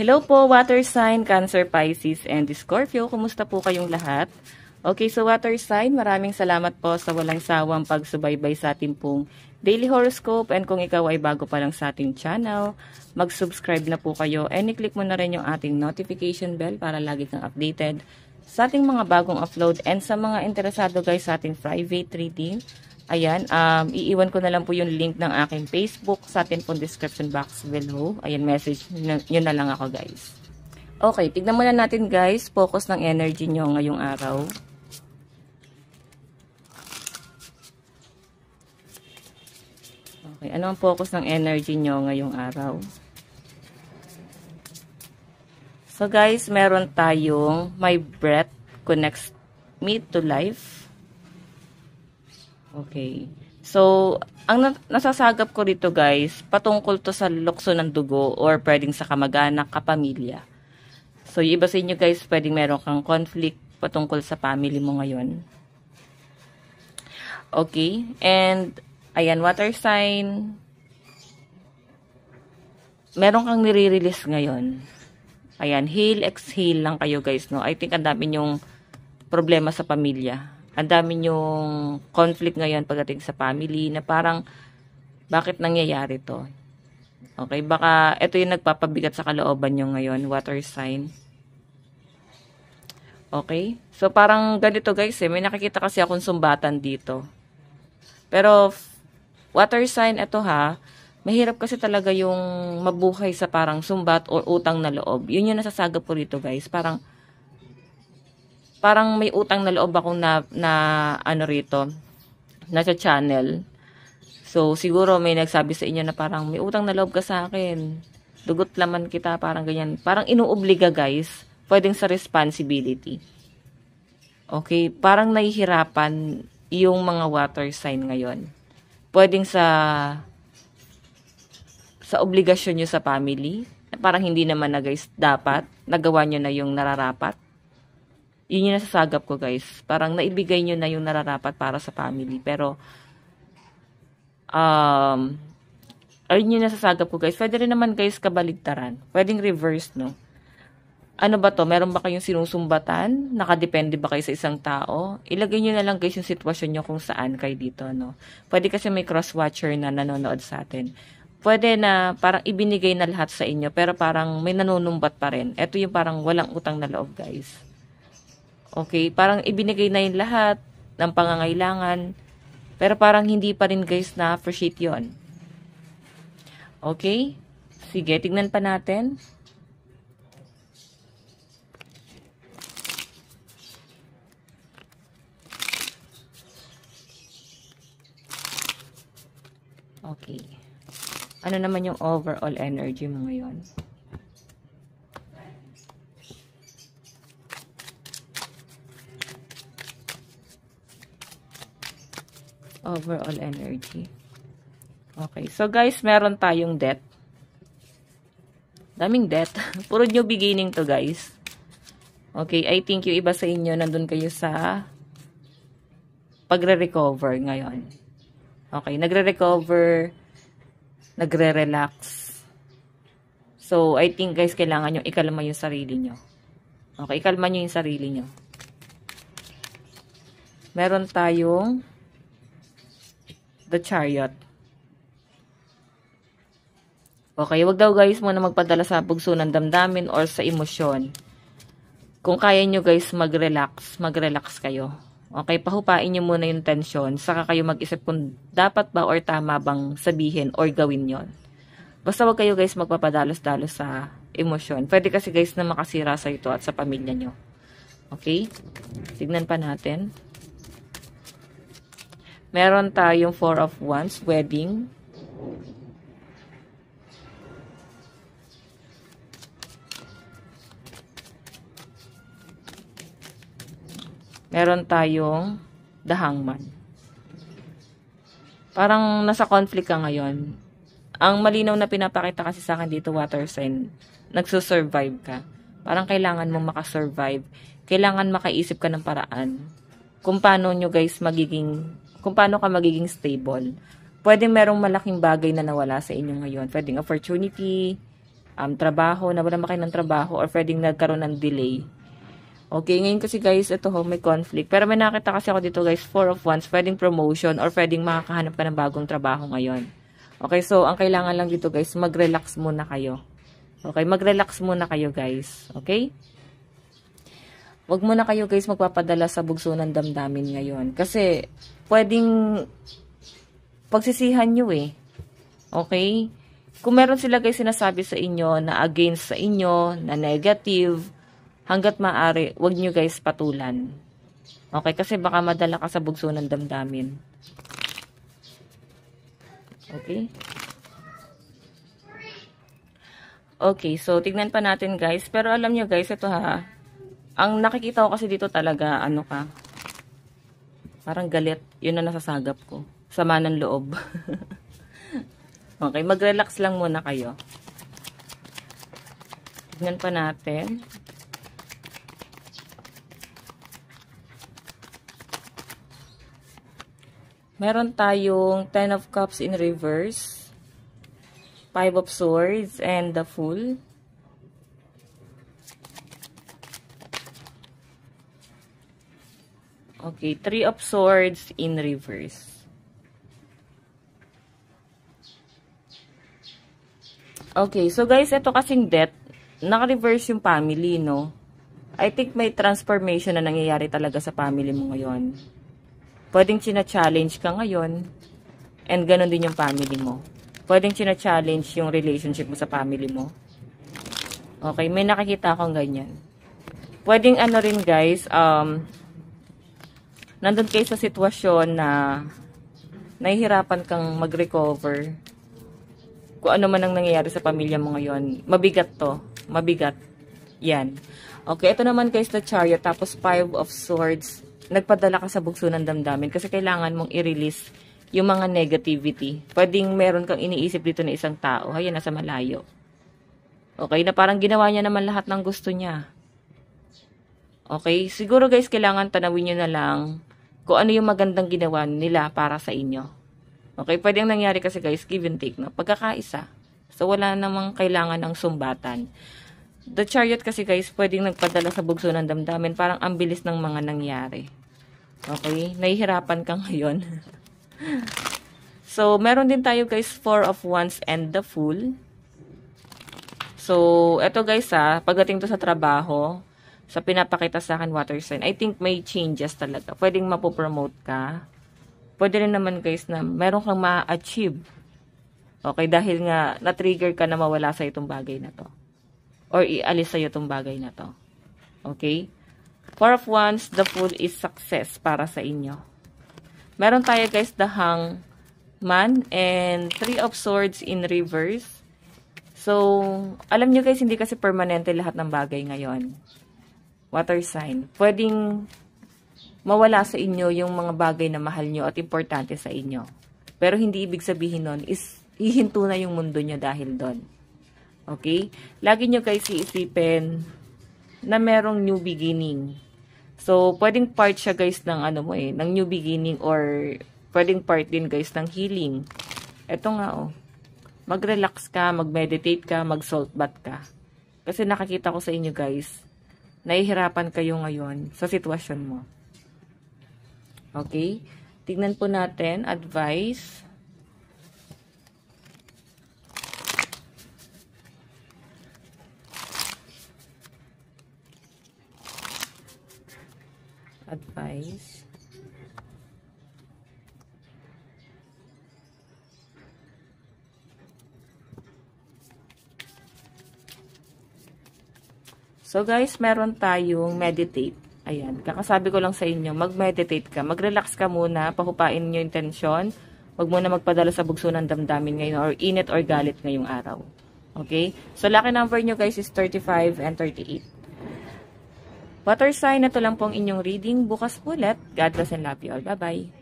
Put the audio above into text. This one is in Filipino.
Hello po, water sign, Cancer, Pisces, and Scorpio. Kumusta po kayong lahat? Okay, so water sign, maraming salamat po sa walang sawang pagsubaybay sa ating pong daily horoscope. And kung ikaw ay bago pa lang sa ating channel, mag-subscribe na po kayo and i-click mo na rin yung ating notification bell para lagi kang updated sa ating mga bagong upload. And sa mga interesado guys sa ating private reading, ayan, iiwan ko na lang po yung link ng aking Facebook sa atin pong description box below. Ayan, message nyo na lang ako guys. Okay, tignan muna natin guys, focus ng energy nyo ngayong araw. Okay, ano ang focus ng energy nyo ngayong araw? So guys, meron tayong my breath connects me to life. Okay. So, ang nasasagap ko dito guys, patungkol to sa lukso ng dugo or pwedeng sa kamag-anak, kapamilya. So, yung iba sa inyo guys, pwedeng meron kang conflict patungkol sa family mo ngayon. Okay. And, ayan, water sign. Meron kang nire-release ngayon. Ayan, heal, exhale lang kayo guys, no? I think ang dami nyong problema sa pamilya. Ang dami yung conflict ngayon pagdating sa family na parang bakit nangyayari to? Okay, baka ito yung nagpapabigat sa kalooban nyo ngayon, water sign. Okay, so parang ganito guys may nakikita kasi akong sumbatan dito. Pero water sign ito ha, mahirap kasi talaga yung mabuhay sa parang sumbat o utang na loob. Yun yung nasasagap po dito guys, parang may utang na loob akong na ano rito, nasa channel. So, siguro may nagsabi sa inyo na parang may utang na loob ka sa akin. Dugot laman kita, parang ganyan. Parang inuobliga guys, pwedeng sa responsibility. Okay, parang nahihirapan yung mga water sign ngayon. Pwedeng sa obligasyon nyo sa family, parang hindi naman na guys dapat, nagawa nyo na yung nararapat. Yun yung nasasagap ko guys. Parang naibigay nyo na yung nararapat para sa family. Pero, ayun yung nasasagap ko guys. Pwede rin naman guys kabaligtaran. Pwedeng reverse, no? Ano ba to? Meron ba kayong sinusumbatan? Nakadepende ba kayo sa isang tao? Ilagay nyo na lang guys yung sitwasyon nyo kung saan kayo dito, no? Pwede kasi may cross-watcher na nanonood sa atin. Pwede na parang ibinigay na lahat sa inyo, pero parang may nanunumbat pa rin. Ito yung parang walang utang na loob guys. Okay, parang ibinigay na yung lahat ng pangangailangan, pero parang hindi pa rin guys na-appreciate yun. Okay? Sige, tignan pa natin. Okay. Ano naman yung overall energy mo ngayon? Overall energy. Okay. So, guys, meron tayong debt. Daming debt. Puro new beginning to, guys. Okay. I think yung iba sa inyo, nandun kayo sa pagre-recover ngayon. Okay. Nagre-recover. Nagre-relax. So, I think, guys, kailangan nyo ikalma yung sarili nyo. Okay. Ikalma nyo yung sarili nyo. Meron tayong The Chariot. Okay, wag daw guys muna magpadala sa bugso ng damdamin or sa emosyon. Kung kaya nyo guys mag-relax kayo. Okay, pahupain nyo muna yung tension, saka kayo mag-isip kung dapat ba or tama bang sabihin or gawin yon. Basta wag kayo guys magpapadalos-dalos sa emosyon. Pwede kasi guys na makasira sa ito at sa pamilya nyo. Okay? Tignan pa natin. Meron tayong Four of Wands, wedding. Meron tayong The Hangman. Parang nasa conflict ka ngayon. Ang malinaw na pinapakita kasi sa akin dito, water sign, nagsusurvive ka. Parang kailangan mong makasurvive. Kailangan makaisip ka ng paraan. Kung paano ka magiging stable. Pwedeng merong malaking bagay na nawala sa inyo ngayon. Pwedeng opportunity, trabaho, nawalan ba kayo ng trabaho, or pwedeng nagkaroon ng delay. Okay, ngayon kasi guys, ito may conflict. Pero may nakita kasi ako dito guys, 4 of Wands, pwedeng promotion or pwedeng makakahanap ka ng bagong trabaho ngayon. Okay, so ang kailangan lang dito guys, mag-relax muna kayo. Okay, mag-relax muna kayo guys. Okay? Wag muna kayo guys magpapadala sa bugso ng damdamin ngayon. Kasi, pwedeng pagsisihan nyo eh. Okay? Kung meron sila guys sinasabi sa inyo na against sa inyo, na negative, hanggat maaari, wag nyo guys patulan. Okay? Kasi baka madala ka sa bugso ng damdamin. Okay? Okay, so tignan pa natin guys. Pero alam nyo guys, ito ha. Ang nakikita ko kasi dito talaga, ano ka, parang galit. Yun na nasasagap ko. Sama ng loob. Okay, mag-relax lang muna kayo. Tignan pa natin. Meron tayong 10 of Cups in reverse, 5 of Swords, and the Fool. Okay, 3 of Swords in reverse. Okay, so guys, ito kasing death, naka-reverse yung family, no? I think may transformation na nangyayari talaga sa family mo ngayon. Pwedeng china-challenge ka ngayon, and ganun din yung family mo. Pwedeng china-challenge yung relationship mo sa family mo. Okay, may nakikita akong ganyan. Pwedeng ano rin guys, nandun kayo sa sitwasyon na nahihirapan kang mag-recover. Kung ano man ang nangyayari sa pamilya mo ngayon, mabigat to. Mabigat. Yan. Okay, ito naman guys, the Chariot, tapos 5 of Swords. Nagpadala ka sa bugso ng damdamin kasi kailangan mong i-release yung mga negativity. Pwedeng meron kang iniisip dito na isang tao. Ayan, nasa malayo. Okay, na parang ginawa niya naman lahat ng gusto niya. Okay, siguro guys, kailangan tanawin nyo na lang kung ano yung magandang ginawa nila para sa inyo. Okay, pwedeng nangyari kasi guys, give and take, no? Pagkakaisa. So, wala namang kailangan ng sumbatan. The Chariot kasi guys, pwedeng nagpadala sa bugso ng damdamin. Parang ang bilis ng mga nangyari. Okay? Nahihirapan ka ngayon. So, meron din tayo guys, 4 of Wands and the Fool. So, eto guys pagdating to sa trabaho, sa pinapakita sa akin water sign, I think may changes talaga. Pwedeng mapopromote ka. Pwede rin naman guys na meron kang ma-achieve. Okay? Dahil nga, na-trigger ka na mawala sa itong bagay na to. Or ialis sa'yo itong bagay na to. Okay? 4 of Wands, the Fool is success para sa inyo. Meron tayo guys, the Hangman, and 3 of Swords in reverse. So, alam nyo guys, hindi kasi permanente lahat ng bagay ngayon. Water sign. Pwedeng mawala sa inyo yung mga bagay na mahal nyo at importante sa inyo. Pero hindi ibig sabihin nun is hihinto na yung mundo nyo dahil doon. Okay? Lagi nyo guys iisipin na merong new beginning. So, pwedeng part siya guys ng ng new beginning, or pwedeng part din guys ng healing. Eto nga mag-relax ka, mag-meditate ka, mag-salt bath ka. Kasi nakakita ko sa inyo guys, nahihirapan kayo ngayon sa sitwasyon mo. Okay? Tignan po natin, advice. Advice. So guys, meron tayong meditate. Ayan, kakasabi ko lang sa inyo, mag-meditate ka. Mag-relax ka muna, pahupain nyo yung tension. Huwag muna magpadala sa bugso ng damdamin ngayon or init or galit ngayong araw. Okay? So lucky number nyo guys is 35 and 38. Water sign, ito lang pong inyong reading. Bukas ulit. God bless and love you all. Bye-bye.